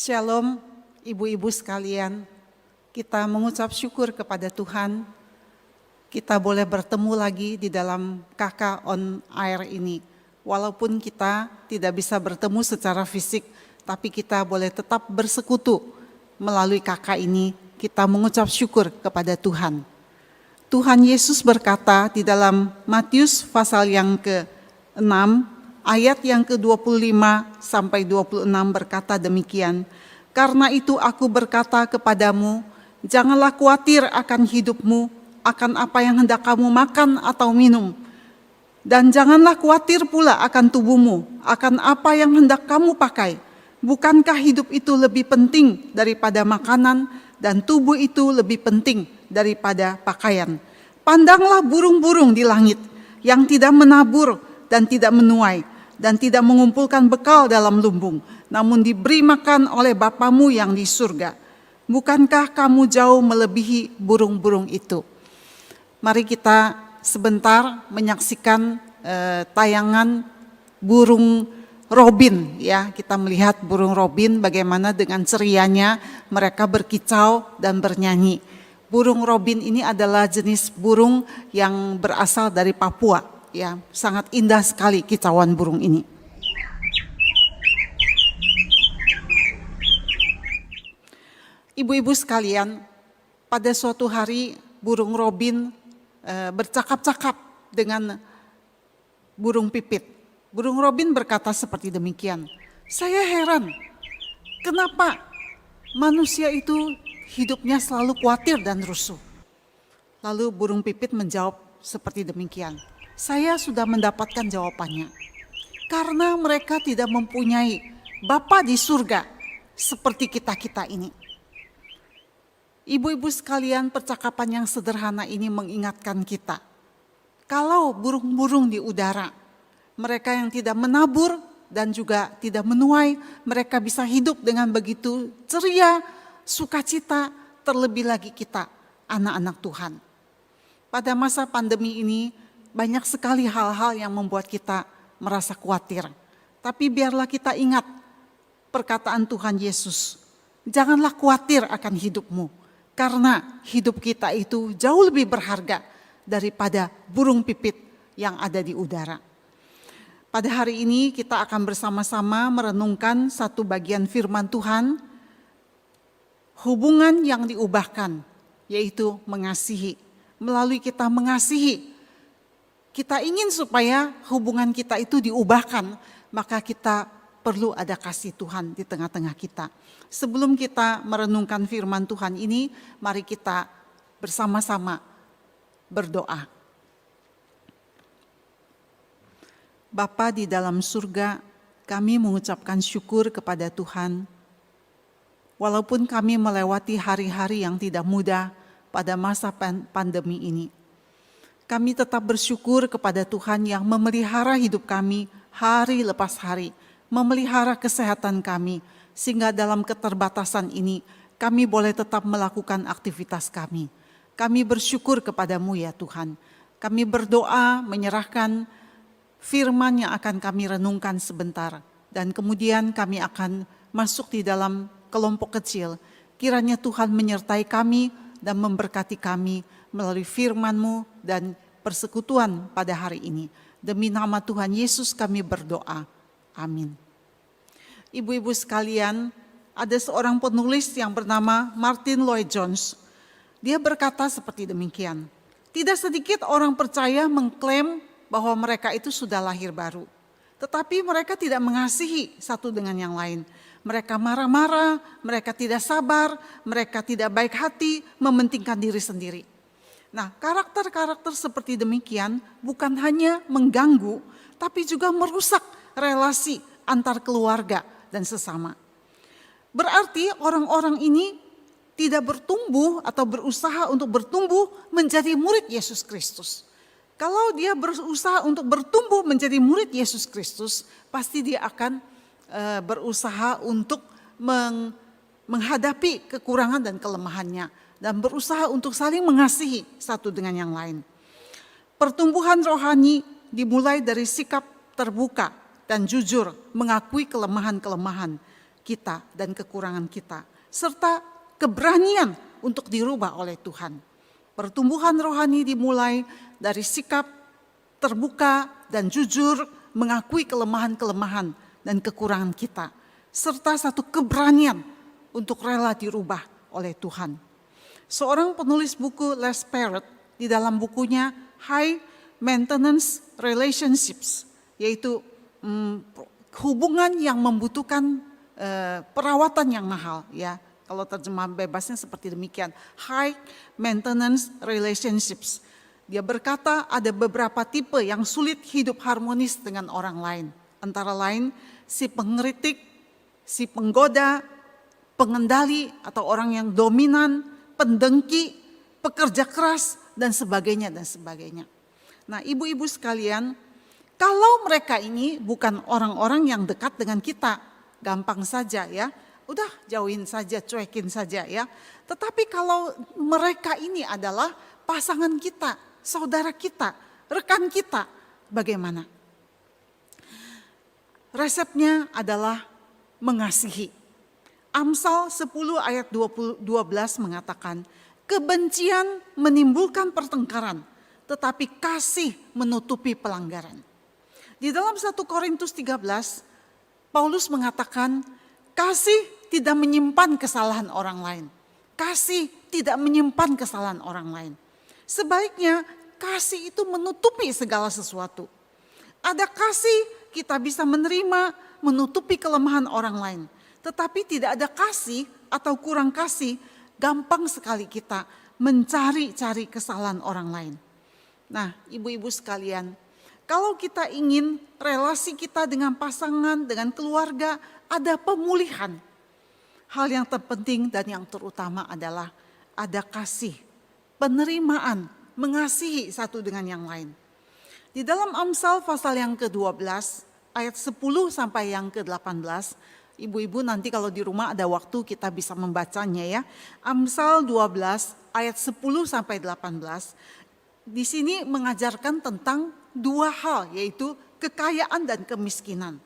Shalom, ibu-ibu sekalian. Kita mengucap syukur kepada Tuhan. Kita boleh bertemu lagi di dalam KK on Air ini. Walaupun kita tidak bisa bertemu secara fisik, tapi kita boleh tetap bersekutu melalui KK ini. Kita mengucap syukur kepada Tuhan. Tuhan Yesus berkata di dalam Matius pasal yang ke-6, ayat yang ke-25 sampai 26 berkata demikian. Karena itu aku berkata kepadamu, janganlah khawatir akan hidupmu, akan apa yang hendak kamu makan atau minum. Dan janganlah khawatir pula akan tubuhmu, akan apa yang hendak kamu pakai. Bukankah hidup itu lebih penting daripada makanan, dan tubuh itu lebih penting daripada pakaian. Pandanglah burung-burung di langit, yang tidak menabur dan tidak menuai, dan tidak mengumpulkan bekal dalam lumbung, namun diberi makan oleh Bapamu yang di surga. Bukankah kamu jauh melebihi burung-burung itu? Mari kita sebentar menyaksikan tayangan burung robin, ya. Kita melihat burung robin bagaimana dengan cerianya mereka berkicau dan bernyanyi. Burung robin ini adalah jenis burung yang berasal dari Papua, ya. Sangat indah sekali kicauan burung ini. Ibu-ibu sekalian, pada suatu hari burung robin bercakap-cakap dengan burung pipit. Burung robin berkata seperti demikian, saya heran, kenapa manusia itu hidupnya selalu khawatir dan rusuh. Lalu burung pipit menjawab seperti demikian, saya sudah mendapatkan jawabannya. Karena mereka tidak mempunyai Bapa di surga seperti kita-kita ini. Ibu-ibu sekalian, percakapan yang sederhana ini mengingatkan kita. Kalau burung-burung di udara, mereka yang tidak menabur dan juga tidak menuai, mereka bisa hidup dengan begitu ceria, sukacita, terlebih lagi kita, anak-anak Tuhan. Pada masa pandemi ini, banyak sekali hal-hal yang membuat kita merasa khawatir. Tapi biarlah kita ingat perkataan Tuhan Yesus, janganlah khawatir akan hidupmu. Karena hidup kita itu jauh lebih berharga daripada burung pipit yang ada di udara. Pada hari ini kita akan bersama-sama merenungkan satu bagian firman Tuhan, hubungan yang diubahkan, yaitu mengasihi. Melalui kita mengasihi, kita ingin supaya hubungan kita itu diubahkan, maka kita perlu ada kasih Tuhan di tengah-tengah kita. Sebelum kita merenungkan firman Tuhan ini, mari kita bersama-sama berdoa. Bapa di dalam surga, kami mengucapkan syukur kepada Tuhan. Walaupun kami melewati hari-hari yang tidak mudah pada masa pandemi ini, kami tetap bersyukur kepada Tuhan yang memelihara hidup kami hari lepas hari, memelihara kesehatan kami, sehingga dalam keterbatasan ini kami boleh tetap melakukan aktivitas kami. Kami bersyukur kepadamu ya Tuhan. Kami berdoa menyerahkan firman yang akan kami renungkan sebentar. Dan kemudian kami akan masuk di dalam kelompok kecil. Kiranya Tuhan menyertai kami dan memberkati kami melalui firman-Mu dan persekutuan pada hari ini. Demi nama Tuhan Yesus kami berdoa. Amin. Ibu-ibu sekalian, ada seorang penulis yang bernama Martyn Lloyd-Jones. Dia berkata seperti demikian, tidak sedikit orang percaya mengklaim bahwa mereka itu sudah lahir baru. Tetapi mereka tidak mengasihi satu dengan yang lain. Mereka marah-marah, mereka tidak sabar, mereka tidak baik hati, mementingkan diri sendiri. Nah, karakter-karakter seperti demikian bukan hanya mengganggu, tapi juga merusak relasi antar keluarga dan sesama. Berarti orang-orang ini tidak bertumbuh atau berusaha untuk bertumbuh menjadi murid Yesus Kristus. Kalau dia berusaha untuk bertumbuh menjadi murid Yesus Kristus, pasti dia akan berusaha untuk menghadapi kekurangan dan kelemahannya, dan berusaha untuk saling mengasihi satu dengan yang lain. Pertumbuhan rohani dimulai dari sikap terbuka dan jujur mengakui kelemahan-kelemahan. kita dan kekurangan kita, serta keberanian untuk dirubah oleh Tuhan. Pertumbuhan rohani dimulai dari sikap terbuka dan jujur mengakui kelemahan-kelemahan dan kekurangan kita, serta satu keberanian untuk rela dirubah oleh Tuhan. Seorang penulis buku, Les Parrott, di dalam bukunya High Maintenance Relationships, yaitu hubungan yang membutuhkan perawatan yang mahal, ya. Kalau terjemahan bebasnya seperti demikian, High Maintenance Relationships. Dia berkata ada beberapa tipe yang sulit hidup harmonis dengan orang lain. Antara lain si pengkritik, si penggoda, pengendali atau orang yang dominan, pendengki, pekerja keras, dan sebagainya dan sebagainya. Nah, ibu-ibu sekalian, kalau mereka ini bukan orang-orang yang dekat dengan kita, gampang saja ya, udah jauhin saja, cuekin saja ya. Tetapi kalau mereka ini adalah pasangan kita, saudara kita, rekan kita, bagaimana? Resepnya adalah mengasihi. Amsal 10 ayat 12 mengatakan, kebencian menimbulkan pertengkaran, tetapi kasih menutupi pelanggaran. Di dalam 1 Korintus 13, Paulus mengatakan, kasih tidak menyimpan kesalahan orang lain. Kasih tidak menyimpan kesalahan orang lain. Sebaliknya, kasih itu menutupi segala sesuatu. Ada kasih, kita bisa menerima, menutupi kelemahan orang lain. Tetapi tidak ada kasih atau kurang kasih, gampang sekali kita mencari-cari kesalahan orang lain. Nah, ibu-ibu sekalian, kalau kita ingin relasi kita dengan pasangan, dengan keluarga ada pemulihan, hal yang terpenting dan yang terutama adalah ada kasih, penerimaan, mengasihi satu dengan yang lain. Di dalam Amsal pasal yang ke-12 ayat 10 sampai yang ke-18, ibu-ibu nanti kalau di rumah ada waktu kita bisa membacanya ya. Amsal 12 ayat 10 sampai 18. Di sini mengajarkan tentang dua hal, yaitu kekayaan dan kemiskinan.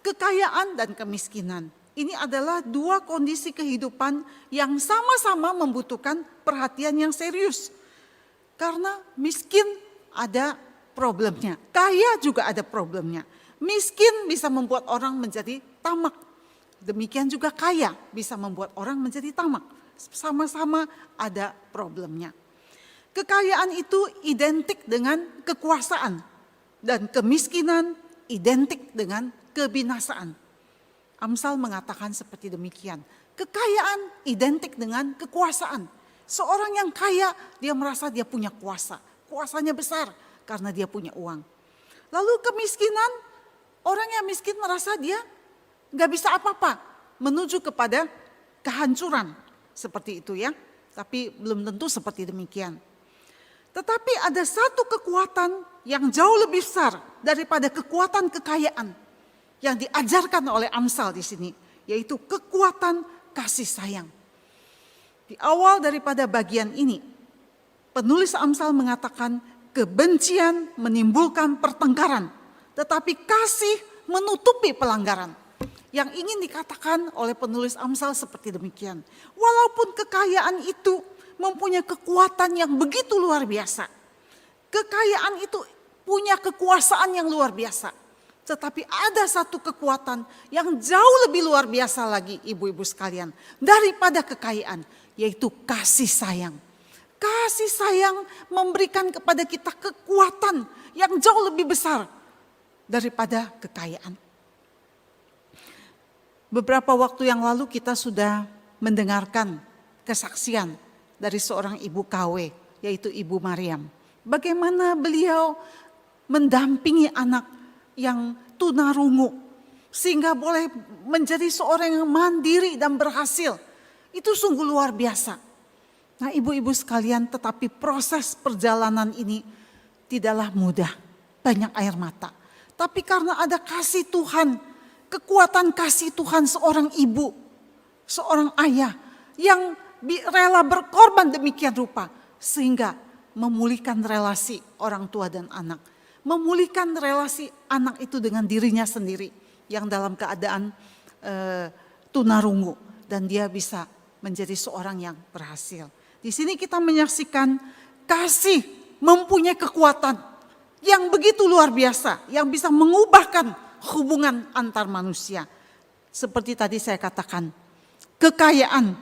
Kekayaan dan kemiskinan. Ini adalah dua kondisi kehidupan yang sama-sama membutuhkan perhatian yang serius. Karena miskin ada problemnya, kaya juga ada problemnya. Miskin bisa membuat orang menjadi tamak. Demikian juga kaya bisa membuat orang menjadi tamak. Sama-sama ada problemnya. Kekayaan itu identik dengan kekuasaan dan kemiskinan identik dengan kebinasaan. Amsal mengatakan seperti demikian. Kekayaan identik dengan kekuasaan. Seorang yang kaya dia merasa dia punya kuasa. Kuasanya besar karena dia punya uang. Lalu kemiskinan, orang yang miskin merasa dia gak bisa apa-apa, menuju kepada kehancuran. Seperti itu ya, tapi belum tentu seperti demikian. Tetapi ada satu kekuatan yang jauh lebih besar daripada kekuatan kekayaan yang diajarkan oleh Amsal di sini, yaitu kekuatan kasih sayang. Di awal daripada bagian ini, penulis Amsal mengatakan kebencian menimbulkan pertengkaran, tetapi kasih menutupi pelanggaran. Yang ingin dikatakan oleh penulis Amsal seperti demikian. Walaupun kekayaan itu mempunyai kekuatan yang begitu luar biasa. Kekayaan itu punya kekuasaan yang luar biasa. Tetapi ada satu kekuatan yang jauh lebih luar biasa lagi ibu-ibu sekalian. Daripada kekayaan, yaitu kasih sayang. Kasih sayang memberikan kepada kita kekuatan yang jauh lebih besar daripada kekayaan. Beberapa waktu yang lalu kita sudah mendengarkan kesaksian dari seorang ibu KW, yaitu Ibu Mariam. Bagaimana beliau mendampingi anak yang tunarungu sehingga boleh menjadi seorang yang mandiri dan berhasil. Itu sungguh luar biasa. Nah, ibu-ibu sekalian, tetapi proses perjalanan ini tidaklah mudah, banyak air mata. Tapi karena ada kasih Tuhan, kekuatan kasih Tuhan, seorang ibu, seorang ayah yang rela berkorban demikian rupa, sehingga memulihkan relasi orang tua dan anak. Memulihkan relasi anak itu dengan dirinya sendiri yang dalam keadaan tunarungu dan dia bisa menjadi seorang yang berhasil. Di sini kita menyaksikan kasih mempunyai kekuatan yang begitu luar biasa, yang bisa mengubahkan hubungan antar manusia. Seperti tadi saya katakan, kekayaan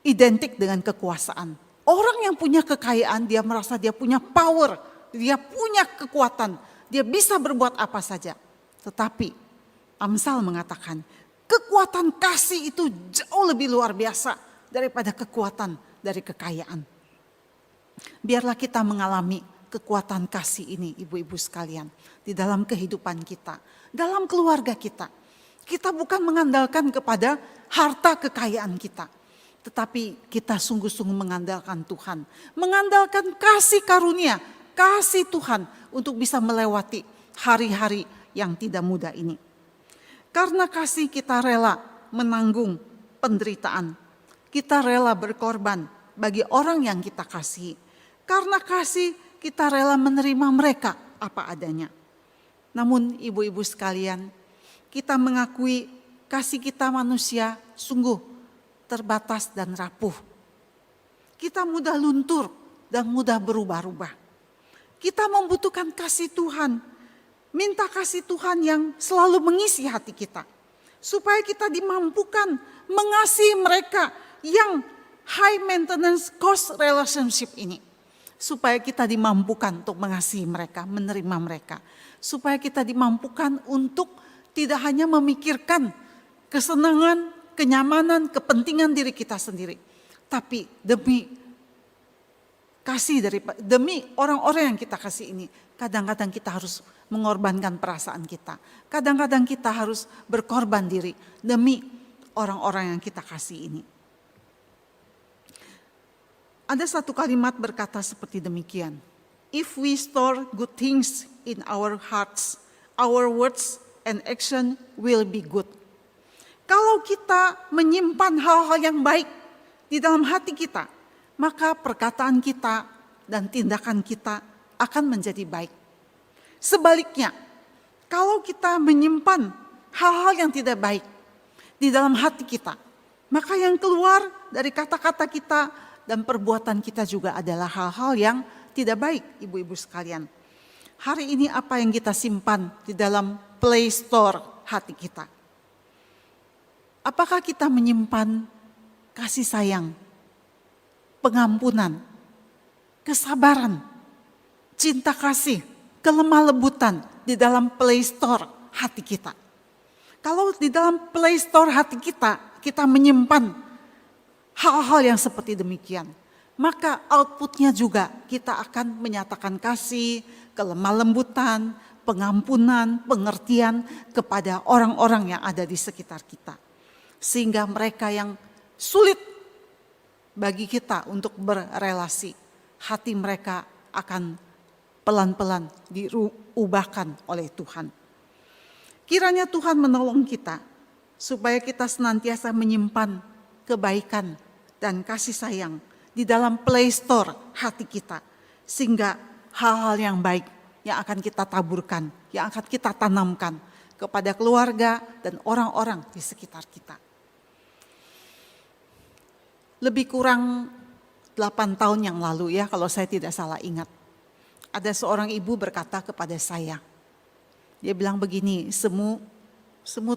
identik dengan kekuasaan. Orang yang punya kekayaan, dia merasa dia punya power, dia punya kekuatan, dia bisa berbuat apa saja. Tetapi Amsal mengatakan, kekuatan kasih itu jauh lebih luar biasa daripada kekuatan dari kekayaan. Biarlah kita mengalami kekuatan kasih ini, ibu-ibu sekalian, di dalam kehidupan kita, dalam keluarga kita. Kita bukan mengandalkan kepada harta kekayaan kita, tetapi kita sungguh-sungguh mengandalkan Tuhan, mengandalkan kasih karunia, kasih Tuhan untuk bisa melewati hari-hari yang tidak mudah ini. Karena kasih kita rela menanggung penderitaan, kita rela berkorban bagi orang yang kita kasihi. Karena kasih kita rela menerima mereka apa adanya. Namun ibu-ibu sekalian, kita mengakui kasih kita manusia sungguh terbatas dan rapuh. Kita mudah luntur dan mudah berubah-ubah. Kita membutuhkan kasih Tuhan. Minta kasih Tuhan yang selalu mengisi hati kita. Supaya kita dimampukan mengasihi mereka yang high maintenance cost relationship ini. Supaya kita dimampukan untuk mengasihi mereka, menerima mereka. Supaya kita dimampukan untuk tidak hanya memikirkan kesenangan, kenyamanan, kepentingan diri kita sendiri. Tapi demi kasih demi orang-orang yang kita kasih ini, kadang-kadang kita harus mengorbankan perasaan kita. Kadang-kadang kita harus berkorban diri demi orang-orang yang kita kasih ini. Ada satu kalimat berkata seperti demikian. If we store good things in our hearts, our words and action will be good. Kalau kita menyimpan hal-hal yang baik di dalam hati kita, maka perkataan kita dan tindakan kita akan menjadi baik. Sebaliknya, kalau kita menyimpan hal-hal yang tidak baik di dalam hati kita, maka yang keluar dari kata-kata kita dan perbuatan kita juga adalah hal-hal yang tidak baik, ibu-ibu sekalian. Hari ini apa yang kita simpan di dalam play store hati kita? Apakah kita menyimpan kasih sayang, pengampunan, kesabaran, cinta kasih, kelemah lembutan di dalam play store hati kita? Kalau di dalam play store hati kita, kita menyimpan hal-hal yang seperti demikian, maka outputnya juga kita akan menyatakan kasih, kelemah lembutan, pengampunan, pengertian kepada orang-orang yang ada di sekitar kita. Sehingga mereka yang sulit bagi kita untuk berrelasi, hati mereka akan pelan-pelan diubahkan oleh Tuhan. Kiranya Tuhan menolong kita supaya kita senantiasa menyimpan kebaikan dan kasih sayang di dalam play store hati kita. Sehingga hal-hal yang baik yang akan kita taburkan, yang akan kita tanamkan kepada keluarga dan orang-orang di sekitar kita. Lebih kurang 8 tahun yang lalu ya, kalau saya tidak salah ingat. Ada seorang ibu berkata kepada saya. Dia bilang begini, Semu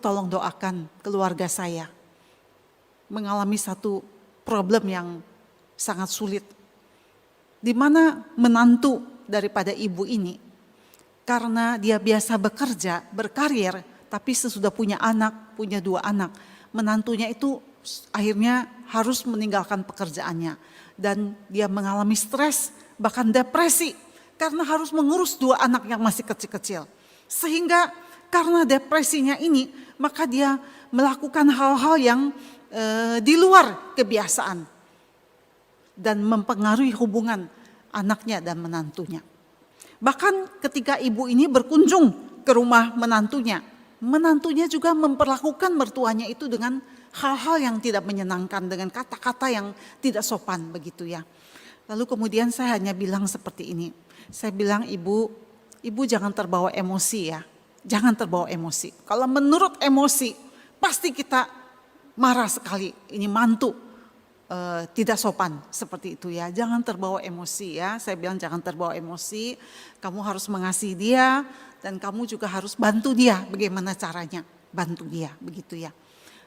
tolong doakan keluarga saya. Mengalami satu problem yang sangat sulit. Di mana menantu daripada ibu ini, karena dia biasa bekerja, berkarir, tapi sesudah punya 2 anak, menantunya itu akhirnya harus meninggalkan pekerjaannya. Dan dia mengalami stres, bahkan depresi, karena harus mengurus 2 anak yang masih kecil-kecil. Sehingga karena depresinya ini, maka dia melakukan hal-hal yang di luar kebiasaan. Dan mempengaruhi hubungan anaknya dan menantunya. Bahkan ketika ibu ini berkunjung ke rumah menantunya juga memperlakukan mertuanya itu dengan hal-hal yang tidak menyenangkan, dengan kata-kata yang tidak sopan begitu ya. Lalu kemudian saya hanya bilang seperti ini. Saya bilang, ibu jangan terbawa emosi ya. Jangan terbawa emosi. Kalau menurut emosi, pasti kita marah sekali, ini mantu tidak sopan seperti itu ya. Jangan terbawa emosi ya. Saya bilang jangan terbawa emosi. Kamu harus mengasihi dia dan kamu juga harus bantu dia. Bagaimana caranya? Bantu dia, begitu ya.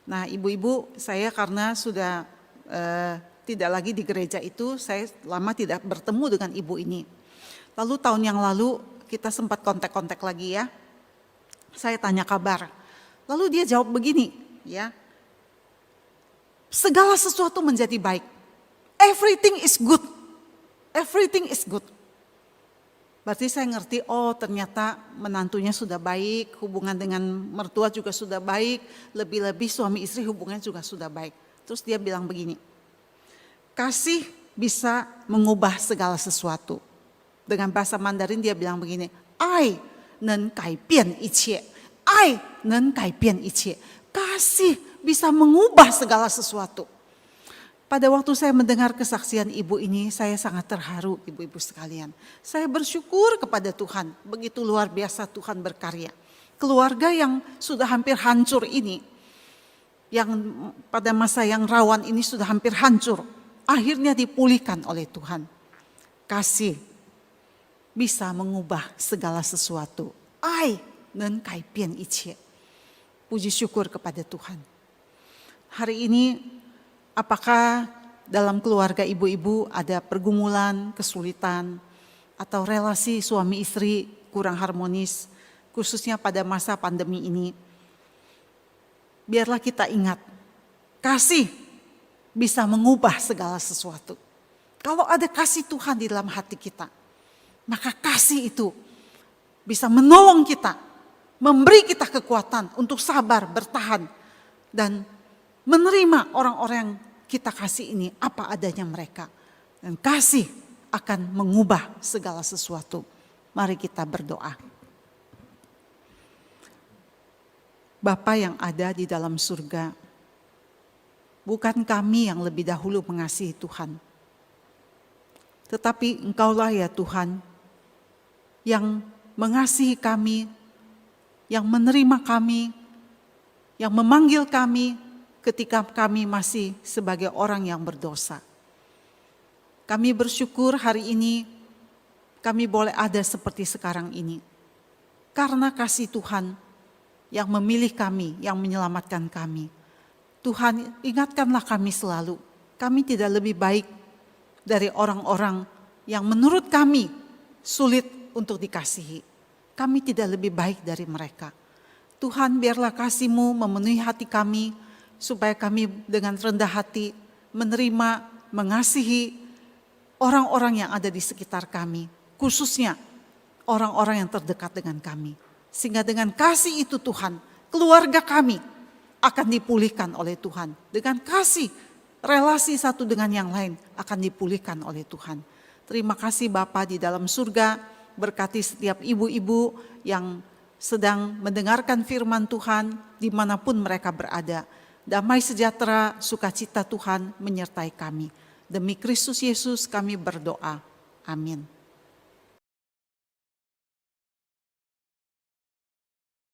Nah, ibu-ibu, saya karena sudah tidak lagi di gereja itu, saya lama tidak bertemu dengan ibu ini. Lalu tahun yang lalu kita sempat kontak-kontak lagi ya. Saya tanya kabar. Lalu dia jawab begini, ya. Segala sesuatu menjadi baik. Everything is good. Everything is good. Berarti saya ngerti, oh ternyata menantunya sudah baik, hubungan dengan mertua juga sudah baik, lebih-lebih suami istri hubungannya juga sudah baik. Terus dia bilang begini, kasih bisa mengubah segala sesuatu. Dengan bahasa Mandarin dia bilang begini, ai能改变一切，爱能改变一切。Kasih bisa mengubah segala sesuatu. Pada waktu saya mendengar kesaksian ibu ini, saya sangat terharu, ibu-ibu sekalian. Saya bersyukur kepada Tuhan, begitu luar biasa Tuhan berkarya. Keluarga yang sudah hampir hancur ini, yang pada masa yang rawan ini sudah hampir hancur, akhirnya dipulihkan oleh Tuhan. Kasih bisa mengubah segala sesuatu. Ai能改变一切. Puji syukur kepada Tuhan. Hari ini apakah dalam keluarga ibu-ibu ada pergumulan, kesulitan, atau relasi suami istri kurang harmonis, khususnya pada masa pandemi ini? Biarlah kita ingat, kasih bisa mengubah segala sesuatu. Kalau ada kasih Tuhan di dalam hati kita, maka kasih itu bisa menolong kita, memberi kita kekuatan untuk sabar, bertahan, dan menerima orang-orang yang kita kasih ini apa adanya mereka. Dan kasih akan mengubah segala sesuatu. Mari kita berdoa. Bapa yang ada di dalam surga, bukan kami yang lebih dahulu mengasihi Tuhan, tetapi Engkaulah ya Tuhan yang mengasihi kami, yang menerima kami, yang memanggil kami ketika kami masih sebagai orang yang berdosa. Kami bersyukur hari ini kami boleh ada seperti sekarang ini. Karena kasih Tuhan yang memilih kami, yang menyelamatkan kami. Tuhan, ingatkanlah kami selalu, kami tidak lebih baik dari orang-orang yang menurut kami sulit untuk dikasihi. Kami tidak lebih baik dari mereka. Tuhan, biarlah kasih-Mu memenuhi hati kami, supaya kami dengan rendah hati menerima, mengasihi orang-orang yang ada di sekitar kami, khususnya orang-orang yang terdekat dengan kami. Sehingga dengan kasih itu Tuhan, keluarga kami akan dipulihkan oleh Tuhan. Dengan kasih, relasi satu dengan yang lain akan dipulihkan oleh Tuhan. Terima kasih Bapa di dalam surga. Berkati setiap ibu-ibu yang sedang mendengarkan firman Tuhan dimanapun mereka berada. Damai sejahtera, sukacita Tuhan menyertai kami. Demi Kristus Yesus kami berdoa. Amin.